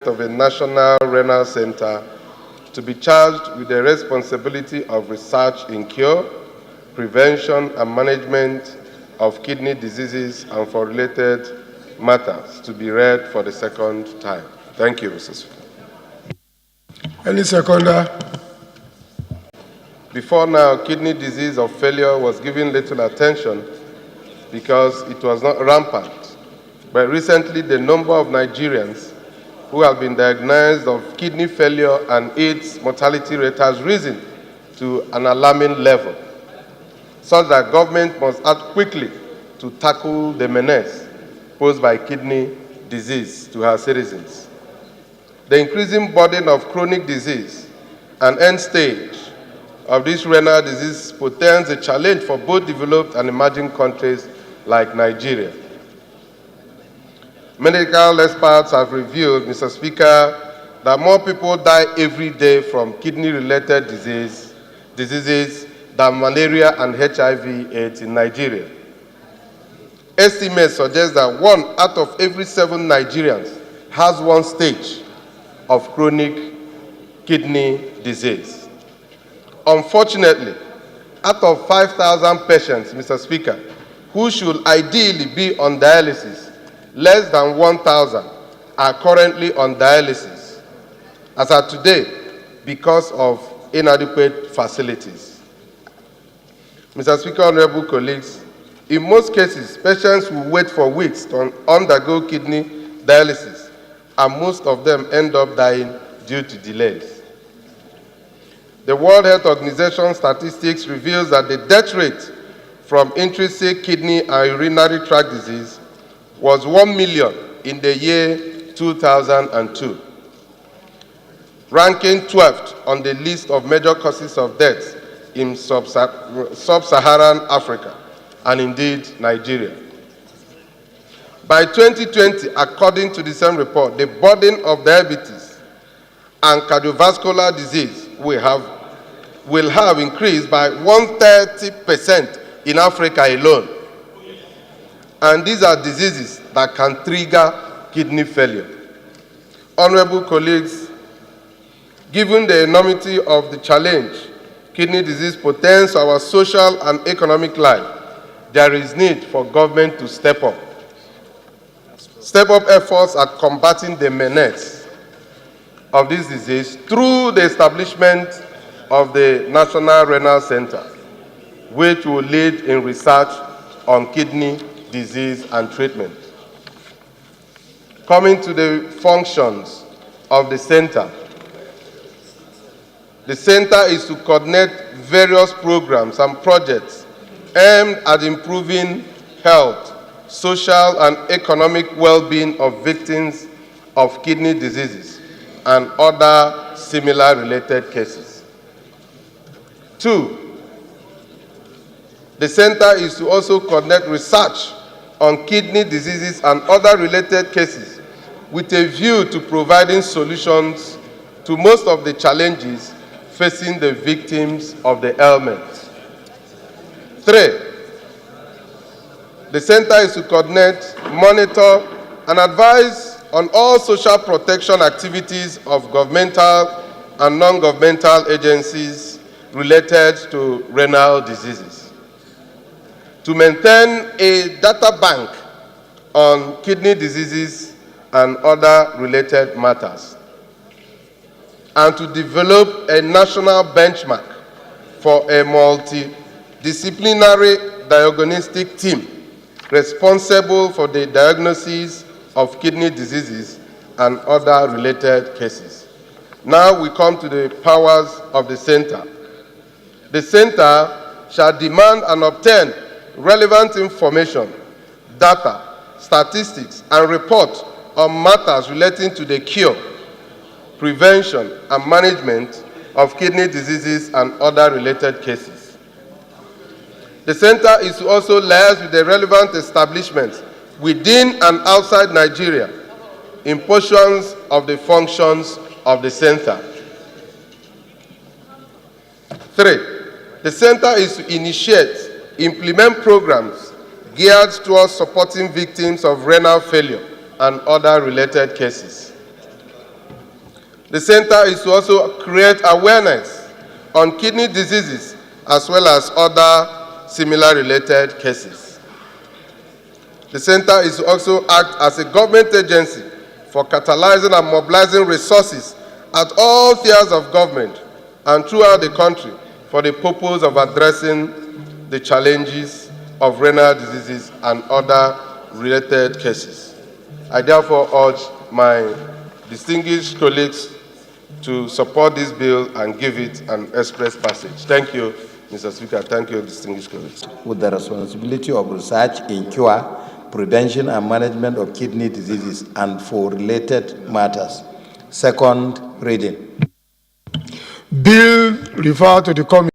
of a National Renal Center to be charged with the responsibility of research in cure, prevention, and management of kidney diseases and for related matters, to be read for the second time. Thank you, Mr. Speaker. Any seconder? Before now, kidney disease or failure was given little attention because it was not rampant. But recently, the number of Nigerians who have been diagnosed of kidney failure and its mortality rate has risen to an alarming level, such that government must act quickly to tackle the menace posed by kidney disease to our citizens. The increasing burden of chronic disease and end stage of this renal disease portends a challenge for both developed and emerging countries like Nigeria. Medical experts have revealed, Mr. Speaker, that more people die every day from kidney-related diseases than malaria and HIV/AIDS in Nigeria. Estimates suggest that 1 out of every 7 Nigerians has one stage of chronic kidney disease. Unfortunately, out of 5,000 patients, Mr. Speaker, who should ideally be on dialysis, less than 1,000 are currently on dialysis, as of today, because of inadequate facilities. Mr. Speaker, honorable colleagues, in most cases, patients will wait for weeks to undergo kidney dialysis, and most of them end up dying due to delays. The World Health Organization statistics reveals that the death rate from intrinsic kidney and urinary tract disease was 1 million in the year 2002, ranking 12th on the list of major causes of death in sub-Saharan Africa and indeed Nigeria. By 2020, according to the same report, the burden of diabetes and cardiovascular disease will have increased by 130% in Africa alone. And these are diseases that can trigger kidney failure. Honorable colleagues, given the enormity of the challenge kidney disease portends to our social and economic life, there is need for government to step up. Step up efforts at combating the menace of this disease through the establishment of the National Renal Center, which will lead in research on kidney disease and treatment. Coming to the functions of the center is to coordinate various programs and projects aimed at improving health, social and economic well-being of victims of kidney diseases and other similar related cases. 2, the center is to also coordinate research on kidney diseases and other related cases with a view to providing solutions to most of the challenges facing the victims of the ailment. 3, the center is to coordinate, monitor, and advise on all social protection activities of governmental and non-governmental agencies related to renal diseases. To maintain a data bank on kidney diseases and other related matters. And to develop a national benchmark for a multidisciplinary diagnostic team responsible for the diagnosis of kidney diseases and other related cases. Now we come to the powers of the center. The center shall demand and obtain relevant information, data, statistics, and report on matters relating to the cure, prevention, and management of kidney diseases and other related cases. The center is to also liaise with the relevant establishments within and outside Nigeria in pursuance of the functions of the center. 3, the center is to initiate, implement programs geared towards supporting victims of renal failure and other related cases. The center is to also create awareness on kidney diseases as well as other similar related cases. The center is to also act as a government agency for catalyzing and mobilizing resources at all tiers of government and throughout the country for the purpose of addressing the challenges of renal diseases and other related cases. I therefore urge my distinguished colleagues to support this bill and give it an express passage. Thank you, Mr. Speaker. Thank you, distinguished colleagues. With the responsibility of research in cure, prevention and management of kidney diseases and for related matters. Second reading. Bill referred to the committee.